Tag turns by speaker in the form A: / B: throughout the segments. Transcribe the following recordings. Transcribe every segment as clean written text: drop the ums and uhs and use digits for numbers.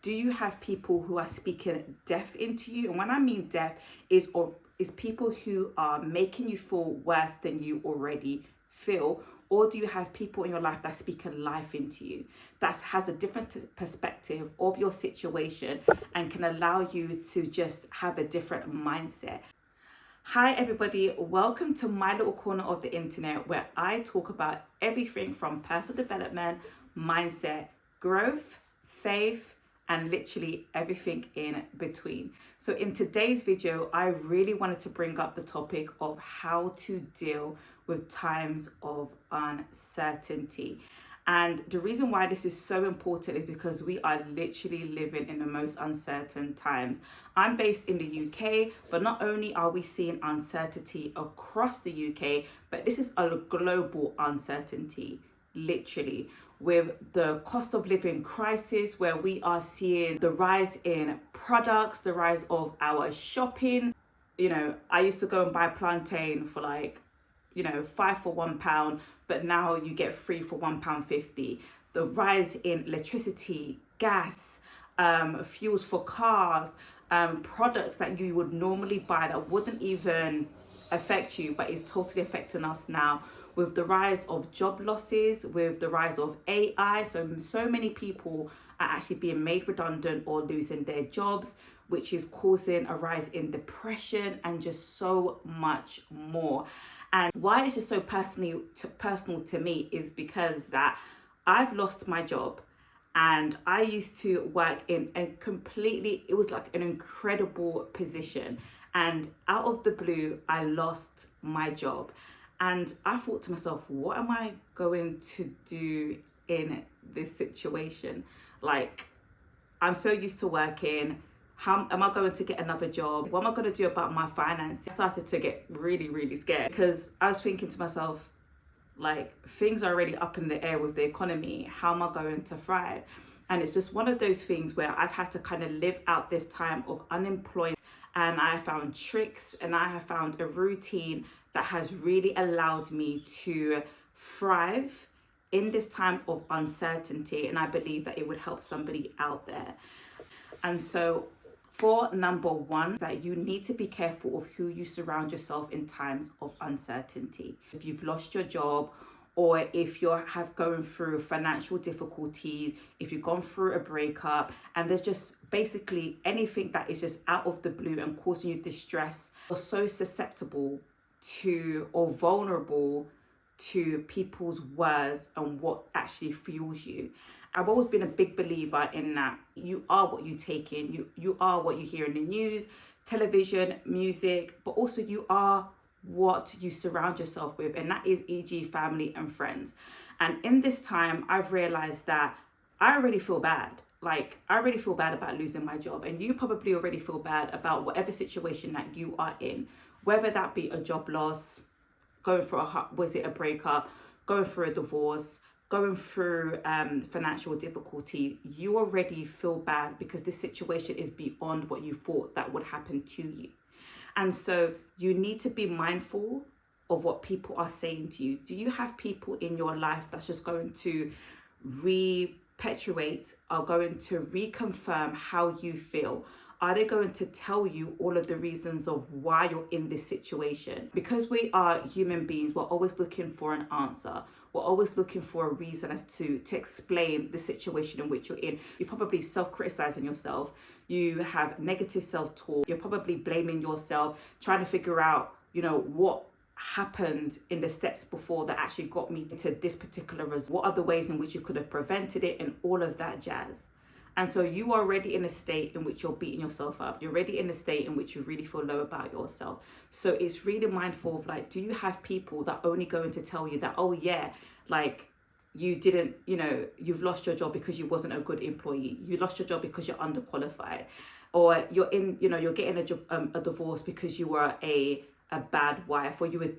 A: do you have people who are speaking death into you? And when I mean death is people who are making you feel worse than you already feel? Or do you have people in your life that speak life into you, that has a different perspective of your situation and can allow you to just have a different mindset? Hi everybody, welcome to my little corner of the internet where I talk about everything from personal development, mindset, growth, faith, and literally everything in between. So in today's video, I really wanted to bring up the topic of how to deal with times of uncertainty. And the reason why this is so important is because we are literally living in the most uncertain times. I'm based in the UK, but not only are we seeing uncertainty across the UK, but this is a global uncertainty, literally, with the cost of living crisis, where we are seeing the rise in products, the rise of our shopping. You know, I used to go and buy plantain for like, 5 for £1, but now you get 3 for £1.50. The rise in electricity, gas, fuels for cars, products that you would normally buy that wouldn't even affect you, but is totally affecting us now, with the rise of job losses, with the rise of AI. So many people are actually being made redundant or losing their jobs, which is causing a rise in depression and just so much more. And why this is so personal to me is because that I've lost my job, and I used to work in it was like an incredible position, and out of the blue I lost my job. And I thought to myself, what am I going to do in this situation? Like, I'm so used to working. How am I going to get another job? What am I going to do about my finances? I started to get really, really scared, because I was thinking to myself, like, things are already up in the air with the economy. How am I going to thrive? And it's just one of those things where I've had to kind of live out this time of unemployment. And I found tricks and I have found a routine that has really allowed me to thrive in this time of uncertainty. And I believe that it would help somebody out there. And so for number one, that you need to be careful of who you surround yourself in times of uncertainty. If you've lost your job, or if you're going through financial difficulties, if you've gone through a breakup, and there's just basically anything that is just out of the blue and causing you distress, you're so susceptible to or vulnerable to people's words and what actually fuels you. I've always been a big believer in that you are what you take in, you are what you hear in the news, television, music, but also you are what you surround yourself with, and that is e.g. family and friends. And in this time, I've realized that I already feel bad. Like, I already feel bad about losing my job, and you probably already feel bad about whatever situation that you are in, whether that be a job loss, going through a breakup, going through a divorce, going through financial difficulty. You already feel bad because this situation is beyond what you thought that would happen to you. And so you need to be mindful of what people are saying to you. Do you have people in your life that's just going to reperpetuate, are going to reconfirm how you feel? Are they going to tell you all of the reasons of why you're in this situation? Because we are human beings, we're always looking for an answer. We're always looking for a reason as to explain the situation in which you're in. You're probably self-criticizing yourself. You have negative self-talk. You're probably blaming yourself, trying to figure out, what happened in the steps before that actually got me to this particular result. What are the ways in which you could have prevented it, and all of that jazz. And so you are already in a state in which you're beating yourself up. You're already in a state in which you really feel low about yourself. So it's really mindful of, like, do you have people that are only going to tell you that, oh yeah, like, you didn't, you've lost your job because you wasn't a good employee. You lost your job because you're underqualified. Or you're getting a divorce because you were a bad wife, or you were,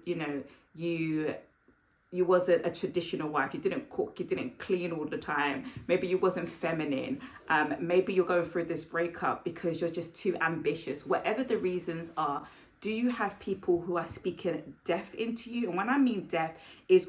A: you wasn't a traditional wife. You didn't cook, you didn't clean all the time. Maybe you wasn't feminine. Maybe you're going through this breakup because you're just too ambitious. Whatever the reasons are, do you have people who are speaking death into you? And when I mean death is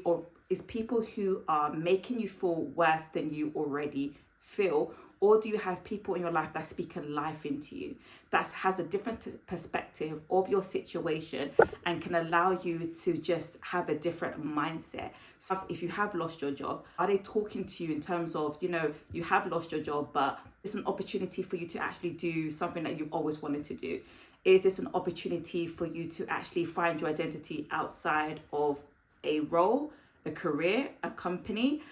A: people who are making you feel worse than you already feel, Or do you have people in your life that speak life into you, that has a different perspective of your situation and can allow you to just have a different mindset? So if you have lost your job, are they talking to you in terms of, you have lost your job, but it's an opportunity for you to actually do something that you've always wanted to do? Is this an opportunity for you to actually find your identity outside of a role, a career, a company?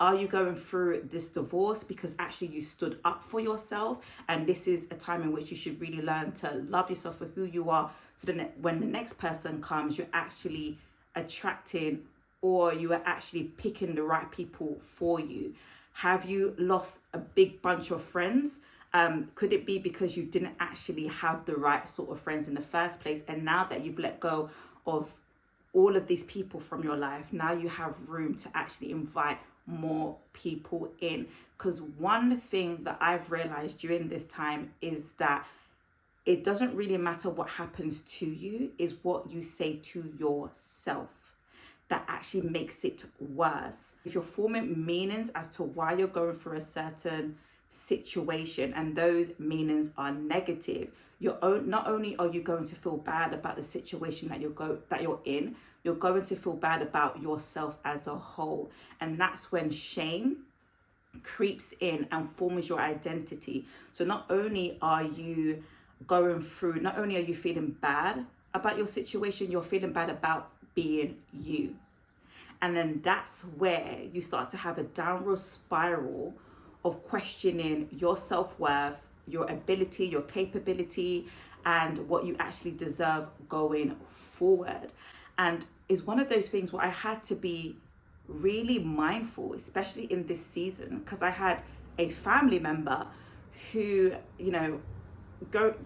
A: Are you going through this divorce because actually you stood up for yourself, and this is a time in which you should really learn to love yourself for who you are, so that when the next person comes, you're actually attracting, or you are actually picking the right people for you? Have you lost a big bunch of friends? Could it be because you didn't actually have the right sort of friends in the first place, and now that you've let go of all of these people from your life, now you have room to actually invite more people in? Because one thing that I've realized during this time is that it doesn't really matter what happens to you, is what you say to yourself that actually makes it worse. If you're forming meanings as to why you're going through a certain situation, and those meanings are negative, not only are you going to feel bad about the situation that you're in, you're going to feel bad about yourself as a whole. And that's when shame creeps in and forms your identity. So not only are you feeling bad about your situation, you're feeling bad about being you. And then that's where you start to have a downward spiral of questioning your self-worth, your ability, your capability, and what you actually deserve going forward. And it's one of those things where I had to be really mindful, especially in this season, because I had a family member who,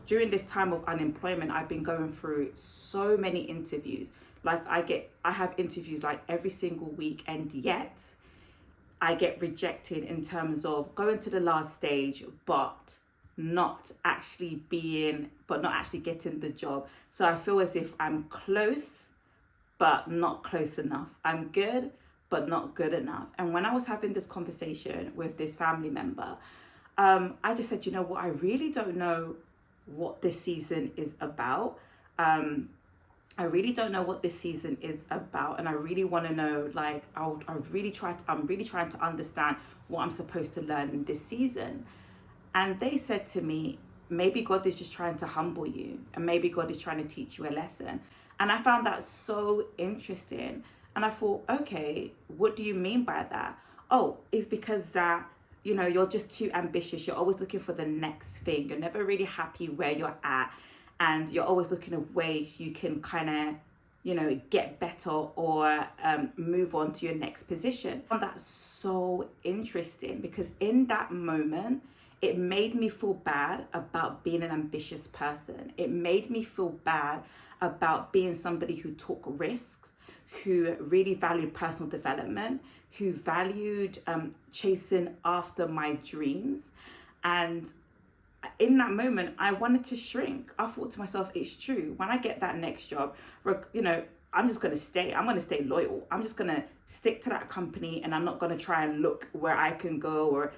A: during this time of unemployment, I've been going through so many interviews. Like I have interviews like every single week, and yet I get rejected in terms of going to the last stage, but not actually getting the job. So I feel as if I'm close, but not close enough. I'm good, but not good enough. And when I was having this conversation with this family member, I just said, you know what, I really don't know what this season is about. I really don't know what this season is about, and I really want to know, I'm really trying to understand what I'm supposed to learn in this season. And they said to me, maybe God is just trying to humble you, and maybe God is trying to teach you a lesson. And I found that so interesting. And I thought, okay, what do you mean by that? Oh, it's because that, you're just too ambitious. You're always looking for the next thing. You're never really happy where you're at. And you're always looking at ways you can kind of, get better or move on to your next position. And that's so interesting, because in that moment, it made me feel bad about being an ambitious person. It made me feel bad about being somebody who took risks, who really valued personal development, who valued chasing after my dreams. And in that moment, I wanted to shrink. I thought to myself, it's true. When I get that next job, I'm just going to stay. I'm going to stay loyal. I'm just going to stick to that company, and I'm not going to try and look where I can go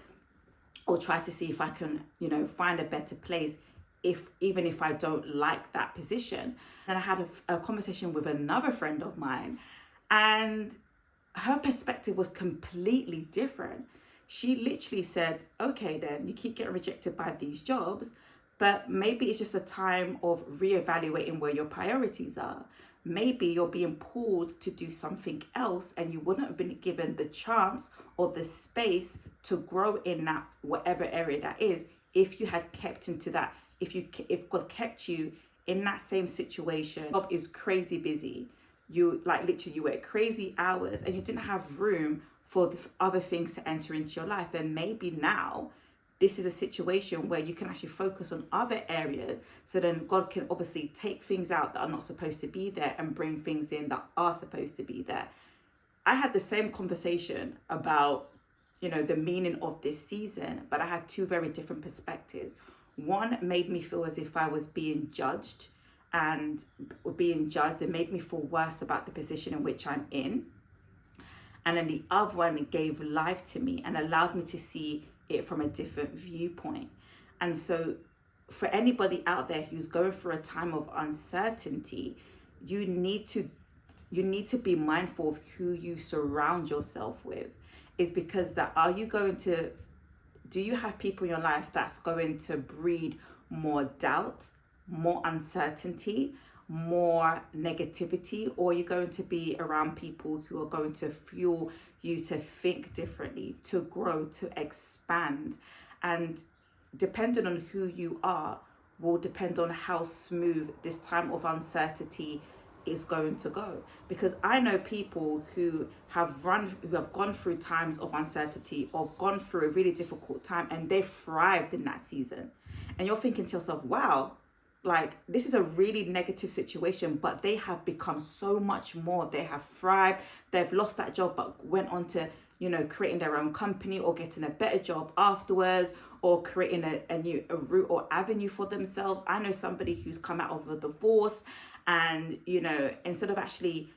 A: or try to see if I can, find a better place, even if I don't like that position. And I had a conversation with another friend of mine, and her perspective was completely different. She literally said, okay, then you keep getting rejected by these jobs, but maybe it's just a time of reevaluating where your priorities are. Maybe you're being pulled to do something else, and you wouldn't have been given the chance or the space to grow in that whatever area that is, if you had kept into that. If God kept you in that same situation. Job is crazy busy. You work crazy hours, and you didn't have room for the other things to enter into your life. And maybe now this is a situation where you can actually focus on other areas, so then God can obviously take things out that are not supposed to be there and bring things in that are supposed to be there. I had the same conversation about, the meaning of this season, but I had two very different perspectives. One made me feel as if I was being judged, and it made me feel worse about the position in which I'm in. And then the other one gave life to me and allowed me to see it from a different viewpoint. And so for anybody out there who's going through a time of uncertainty, you need to be mindful of who you surround yourself with. Is because that, do you have people in your life that's going to breed more doubt, more uncertainty, more negativity, or are you going to be around people who are going to fuel you to think differently, to grow, to expand? And depending on who you are will depend on how smooth this time of uncertainty is going to go. Because I know people who have gone through times of uncertainty or gone through a really difficult time, and they thrived in that season. And you're thinking to yourself, wow, like this is a really negative situation, but they have become so much more. They have thrived. They've lost that job but went on to, creating their own company or getting a better job afterwards, or creating a route or avenue for themselves. I know somebody who's come out of a divorce, and instead of actually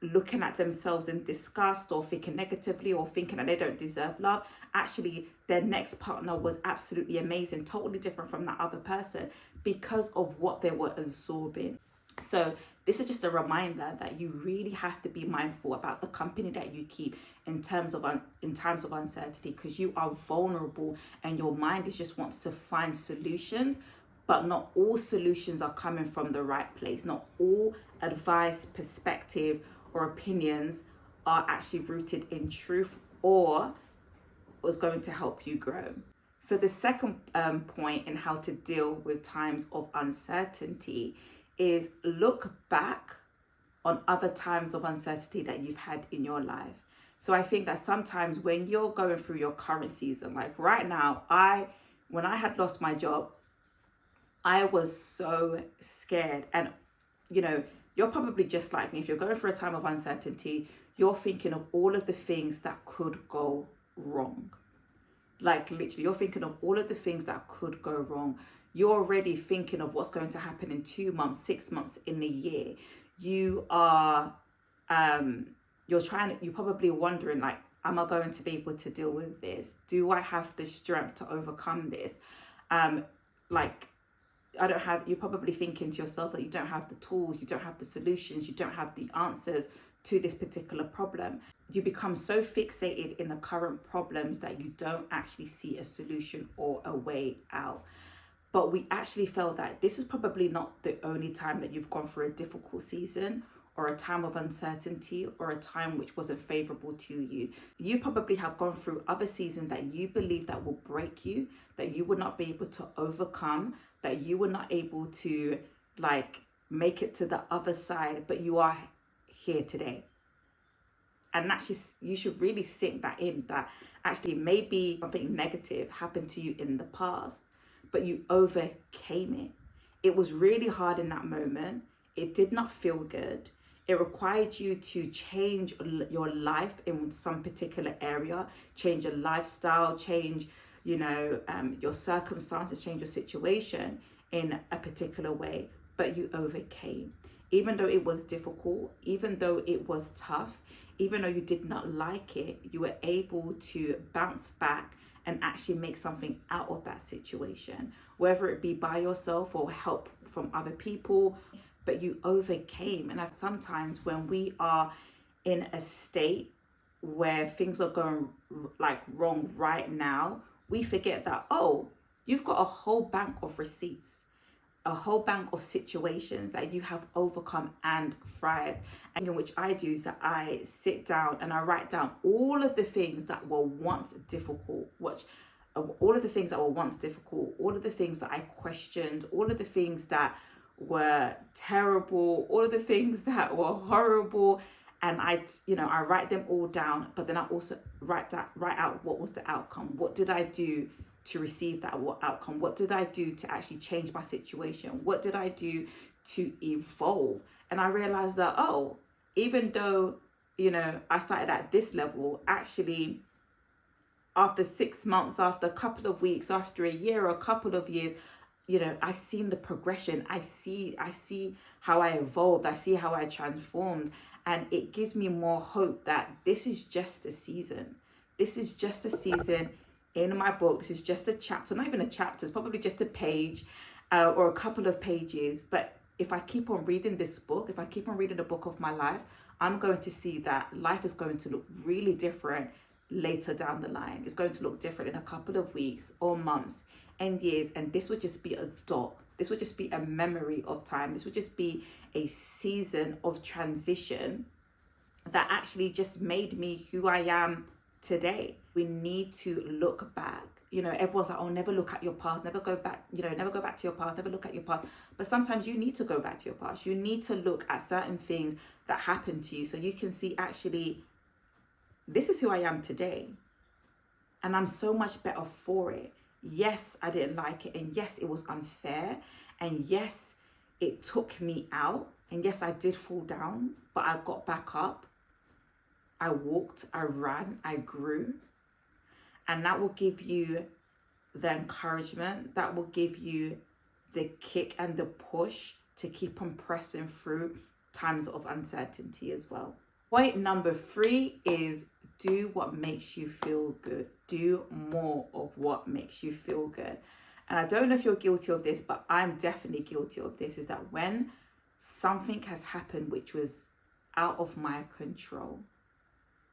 A: looking at themselves in disgust or thinking negatively or thinking that they don't deserve love, actually their next partner was absolutely amazing, totally different from that other person, because of what they were absorbing. So this is just a reminder that you really have to be mindful about the company that you keep in times of uncertainty, because you are vulnerable and your mind just wants to find solutions, but not all solutions are coming from the right place. Not all advice, perspective, or opinions are actually rooted in truth or was going to help you grow. So the second point in how to deal with times of uncertainty is look back on other times of uncertainty that you've had in your life. So I think that sometimes when you're going through your current season, like right now, when I had lost my job, I was so scared. And you're probably just like me. If you're going through a time of uncertainty, you're thinking of all of the things that could go wrong. Like literally, you're thinking of all of the things that could go wrong. You're already thinking of what's going to happen in 2 months, 6 months, in a year. You're probably wondering, like, am I going to be able to deal with this? Do I have the strength to overcome this? You're probably thinking to yourself that you don't have the tools, you don't have the solutions, you don't have the answers to this particular problem. You become so fixated in the current problems that you don't actually see a solution or a way out. But we actually felt that this is probably not the only time that you've gone through a difficult season or a time of uncertainty or a time which wasn't favorable to you. You probably have gone through other seasons that you believe that will break you, that you would not be able to overcome, that you were not able to make it to the other side, but you are here today. And actually, you should really sink that in, that actually maybe something negative happened to you in the past, but you overcame it. It was really hard in that moment. It did not feel good. It required you to change your life in some particular area, change your lifestyle, change, your circumstances, change your situation in a particular way, but you overcame. Even though it was difficult, even though it was tough, even though you did not like it, you were able to bounce back and actually make something out of that situation, whether it be by yourself or help from other people, but you overcame. And sometimes when we are in a state where things are going wrong right now, we forget that, you've got a whole bank of receipts, a whole bank of situations that you have overcome and thrived. And which I do is that I sit down and I write down all of the things that were once difficult, all of the things that I questioned, all of the things that were terrible, all of the things that were horrible. And I write them all down, but then I also write out what was the outcome. What did I do to receive that outcome? What did I do to actually change my situation? What did I do to evolve? And I realized that, even though, I started at this level, actually, after 6 months, after a couple of weeks, after a year or a couple of years, I've seen the progression. I see how I evolved. I see how I transformed. And it gives me more hope that this is just a season. This is just a season. in my book. This is just a chapter, not even a chapter, it's probably just a page or a couple of pages. But if I keep on reading this book, if I keep on reading the book of my life, I'm going to see that life is going to look really different later down the line. It's going to look different in a couple of weeks or months and years. And this would just be a dot. This would just be a memory of time. This would just be a season of transition that actually just made me who I am today. We need to look back. You know, everyone's like, oh, never look at your past, never go back, you know, never go back to your past, never look at your past. But sometimes you need to go back to your past. You need to look at certain things that happened to you so you can see, actually, this is who I am today. And I'm so much better for it. Yes, I didn't like it. And yes, it was unfair. And yes, it took me out. And yes, I did fall down, but I got back up. I walked, I ran, I grew. And that will give you the encouragement, that will give you the kick and the push to keep on pressing through times of uncertainty as well. Point number 3 is do what makes you feel good. Do more of what makes you feel good. And I don't know if you're guilty of this, but I'm definitely guilty of this, is that when something has happened which was out of my control,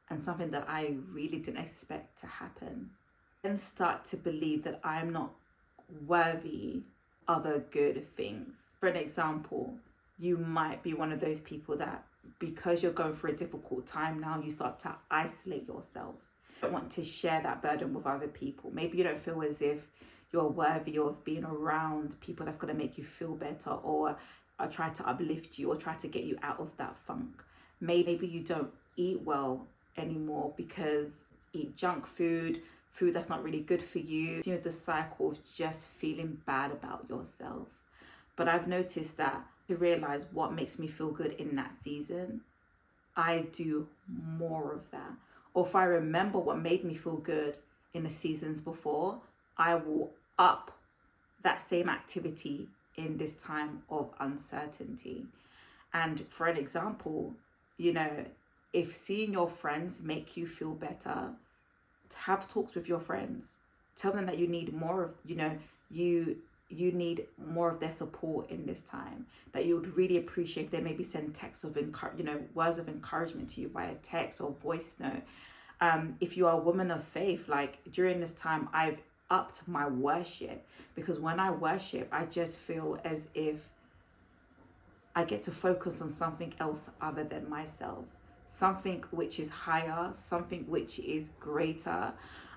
A: and something that I really didn't expect to happen, and start to believe that I'm not worthy of other good things. For an example, you might be one of those people that, because you're going through a difficult time now, you start to isolate yourself. You don't want to share that burden with other people. Maybe you don't feel as if you're worthy of being around people that's going to make you feel better, or try to uplift you, or try to get you out of that funk. Maybe you don't eat well anymore because eat junk food that's not really good for you. You know, the cycle of just feeling bad about yourself. But I've noticed that to realize what makes me feel good in that season, I do more of that. Or if I remember what made me feel good in the seasons before, I will up that same activity in this time of uncertainty. And for an example, you know, if seeing your friends make you feel better, have talks with your friends. Tell them that you need more of, you know, you need more of their support in this time. That you would really appreciate if they maybe send texts of words of encouragement to you via text or voice note. If you are a woman of faith, like during this time, I've upped my worship, because when I worship, I just feel as if I get to focus on something else other than myself. Something which is higher, something which is greater.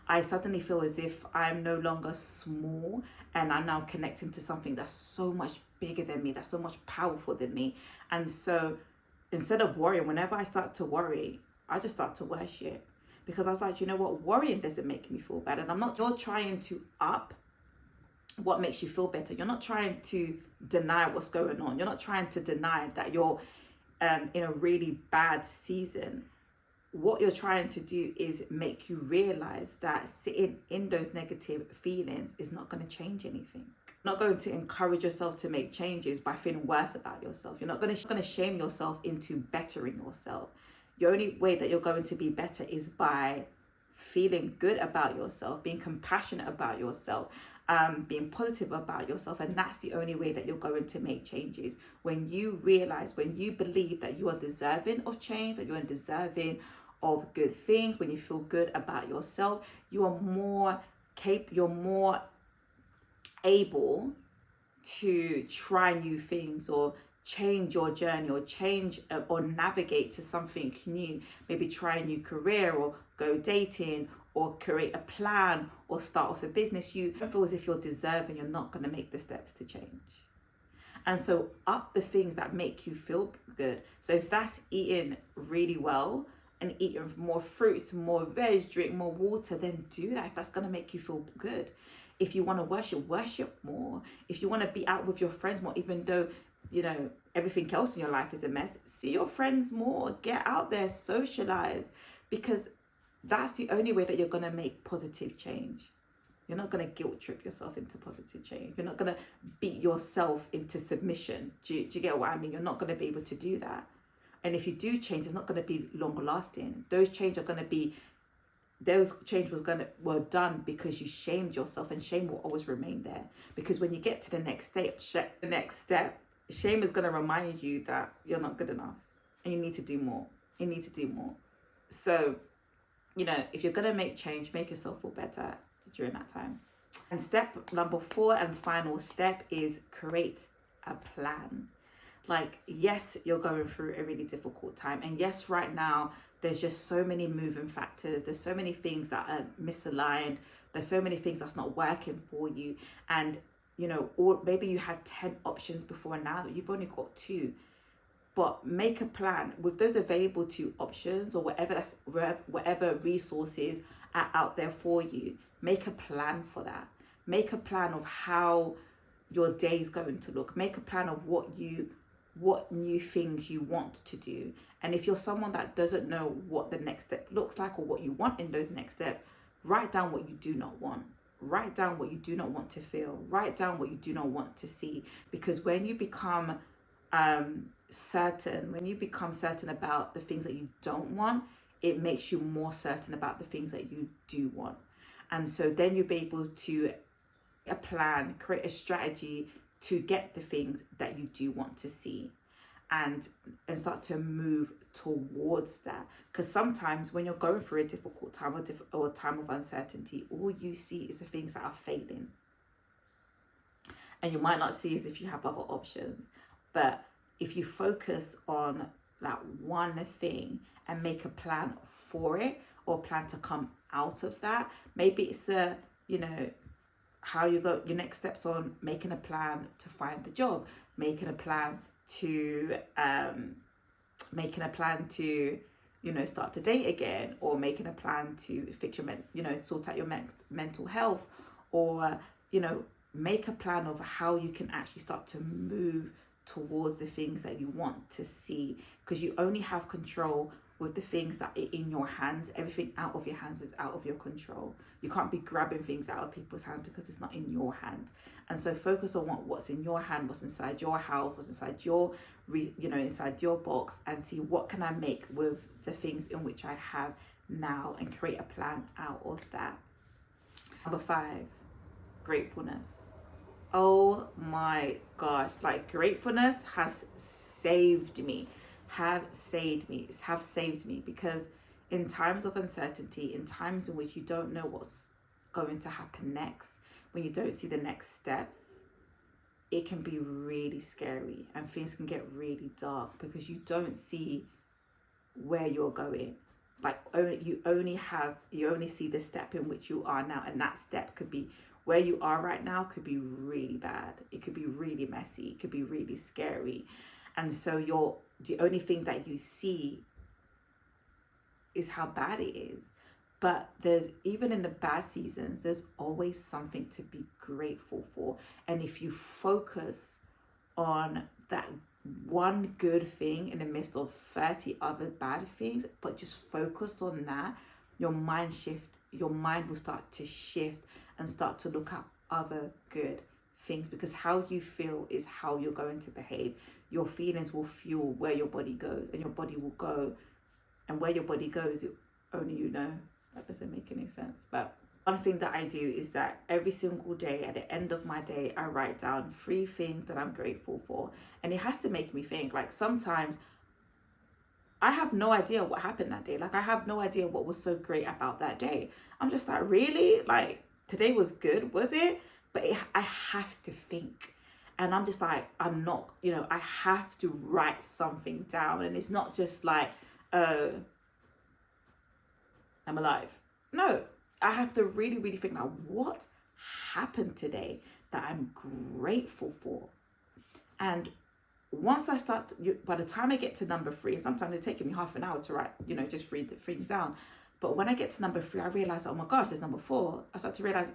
A: I suddenly feel as if I'm no longer small, and I'm now connecting to something that's so much bigger than me, that's so much powerful than me. And so instead of worrying, whenever I start to worry, I just start to worship, because I was like, you know what, worrying doesn't make me feel bad. And you're trying to up what makes you feel better. You're not trying to deny what's going on. You're not trying to deny that you're in a really bad season. What you're trying to do is make you realize that sitting in those negative feelings is not going to change anything. You're not going to encourage yourself to make changes by feeling worse about yourself. You're not going to shame yourself into bettering yourself. The only way that you're going to be better is by feeling good about yourself, being compassionate about yourself, being positive about yourself. And that's the only way that you're going to make changes. When you realize, when you believe that you are deserving of change, that you're deserving of good things, when you feel good about yourself, you are more you're more able to try new things, or change your journey, or change or navigate to something new. Maybe try a new career, or go dating, or create a plan, or start off a business. You feel as if you're deserving, you're not going to make the steps to change. And so up the things that make you feel good. So if that's eating really well and eating more fruits, more veg, drink more water, then do that if that's going to make you feel good. If you want to worship more. If you want to be out with your friends more, even though, you know, everything else in your life is a mess, see your friends more, get out there, socialize, because that's the only way that you're going to make positive change. You're not going to guilt trip yourself into positive change. You're not going to beat yourself into submission. Do you get what I mean? You're not going to be able to do that. And if you do change, it's not going to be long lasting. Those changes are going to be those change were done because you shamed yourself, and shame will always remain there. Because when you get to the next step, shame is gonna remind you that you're not good enough and you need to do more. You need to do more. So, if you're gonna make change, make yourself feel better during that time. And step number 4 and final step is create a plan. Like, yes, you're going through a really difficult time. And yes, right now, there's just so many moving factors. There's so many things that are misaligned. There's so many things that's not working for you. And, or maybe you had 10 options before, and now you've only got 2. But make a plan with those available 2 options, or whatever resources are out there for you. Make a plan for that. Make a plan of how your day is going to look. Make a plan of what new things you want to do. And if you're someone that doesn't know what the next step looks like or what you want in those next steps, write down what you do not want. Write down what you do not want to feel. Write down what you do not want to see. Because when you become certain about the things that you don't want, it makes you more certain about the things that you do want. And so then you'll be able to create a strategy to get the things that you do want to see, and start to move towards that. Because sometimes when you're going through a difficult time or a time of uncertainty, all you see is the things that are failing, and you might not see as if you have other options. But if you focus on that one thing and make a plan for it, or plan to come out of that, maybe it's how you go, your next steps on making a plan to find the job, making a plan to start to date again, or making a plan to fix your sort out your mental health, or make a plan of how you can actually start to move towards the things that you want to see. Because you only have control with the things that are in your hands. Everything out of your hands is out of your control. You can't be grabbing things out of people's hands because it's not in your hand. And so focus on what's in your hand, what's inside your house, what's inside your inside your box, and see what can I make with the things in which I have now, and create a plan out of that. Number 5, gratefulness. Oh my gosh, like, gratefulness has saved me. Have saved me, because in times of uncertainty, in times in which you don't know what's going to happen next, when you don't see the next steps, it can be really scary, and things can get really dark because you don't see where you're going. Like, you only see the step in which you are now, and that step could be where you are right now, could be really bad. It could be really messy. It could be really scary. And so the only thing that you see is how bad it is. But even in the bad seasons, there's always something to be grateful for. And if you focus on that one good thing in the midst of 30 other bad things, but just focused on that, your mind will start to shift and start to look at other good things. Because how you feel is how you're going to behave. Your feelings will fuel where your body goes, and your body will go. And where your body goes, only you know. That doesn't make any sense. But one thing that I do is that every single day, at the end of my day, I write down 3 things that I'm grateful for. And it has to make me think. Like, sometimes I have no idea what happened that day. Like, I have no idea what was so great about that day. I'm just like, really? Like, today was good, was it? But I have to think. And I'm just like, I'm not, I have to write something down. And it's not just like, oh, I'm alive. No, I have to really, really think, now, what happened today that I'm grateful for? And once I start, by the time I get to number 3, sometimes it's taking me half an hour to write, just read the things down. But when I get to number 3, I realize, oh my gosh, there's number 4. I start to realize,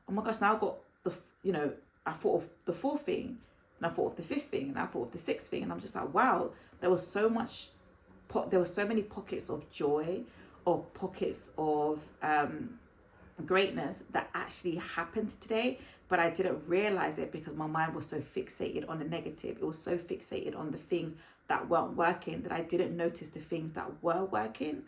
A: oh my gosh, now I've got I thought of the 4th thing, and I thought of the 5th thing, and I thought of the 6th thing, and I'm just like, wow, there were so many pockets of joy, or pockets of greatness that actually happened today, but I didn't realize it because my mind was so fixated on the negative. It was so fixated on the things that weren't working that I didn't notice the things that were working.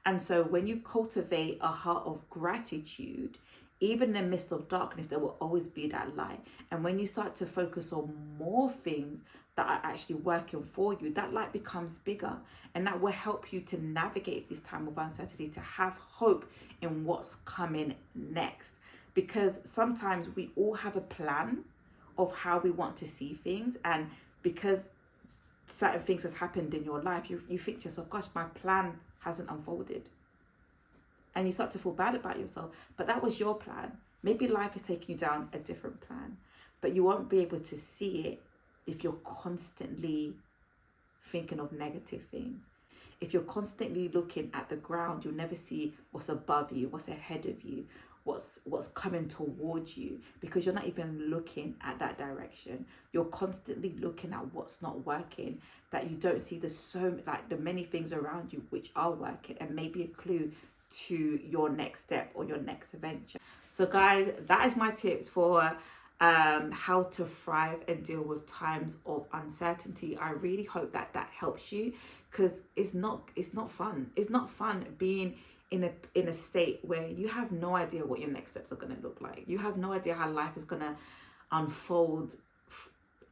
A: And so when you cultivate a heart of gratitude, even in the midst of darkness, there will always be that light. And when you start to focus on more things that are actually working for you, that light becomes bigger. And that will help you to navigate this time of uncertainty, to have hope in what's coming next. Because sometimes we all have a plan of how we want to see things. And because certain things has happened in your life, you think to yourself, gosh, my plan hasn't unfolded. And you start to feel bad about yourself. But that was your plan. Maybe life is taking you down a different plan. But you won't be able to see it if you're constantly thinking of negative things. If you're constantly looking at the ground, you'll never see what's above you, what's ahead of you, what's coming towards you, because you're not even looking at that direction. You're constantly looking at what's not working, that you don't see the many things around you which are working and maybe a clue to your next step or your next adventure. So guys, that is my tips for how to thrive and deal with times of uncertainty. I really hope that helps you, because it's not fun. It's not fun being in a state where you have no idea what your next steps are going to look like. You have no idea how life is going to unfold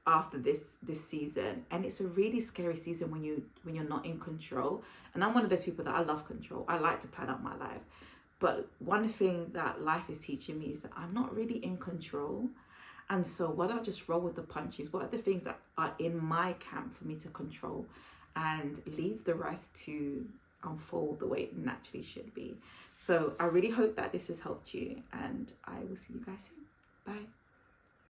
A: after this season, and it's a really scary season when you're not in control. And I'm one of those people that I love control. I like to plan out my life, but one thing that life is teaching me is that I'm not really in control. And so why don't I just roll with the punches? What are the things that are in my camp for me to control, and leave the rest to unfold the way it naturally should be? So I really hope that this has helped you, and I will see you guys soon. Bye.